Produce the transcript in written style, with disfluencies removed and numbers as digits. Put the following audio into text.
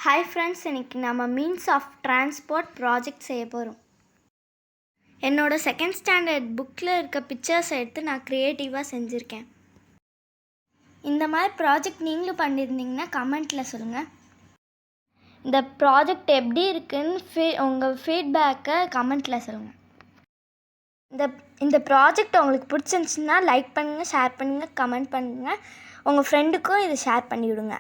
Hi friends, இன்றைக்கி நம்ம means of transport project செய்ய போகிறோம். என்னோடய செகண்ட் ஸ்டாண்டர்ட் புக்கில் இருக்க பிக்சர்ஸ் எடுத்து நான் க்ரியேட்டிவாக செஞ்சுருக்கேன். இந்த மாதிரி ப்ராஜெக்ட் நீங்களும் பண்ணியிருந்தீங்கன்னா கமெண்ட்டில் சொல்லுங்கள். இந்த ப்ராஜெக்ட் எப்படி இருக்குன்னு உங்கள் ஃபீட்பேக்கை கமெண்ட்டில் சொல்லுங்கள். இந்த ப்ராஜெக்ட் உங்களுக்கு பிடிச்சிருந்துச்சுன்னா லைக் பண்ணுங்கள், ஷேர் பண்ணுங்கள், கமெண்ட் பண்ணுங்கள். உங்கள் ஃப்ரெண்டுக்கும் இதை ஷேர் பண்ணிவிடுங்க.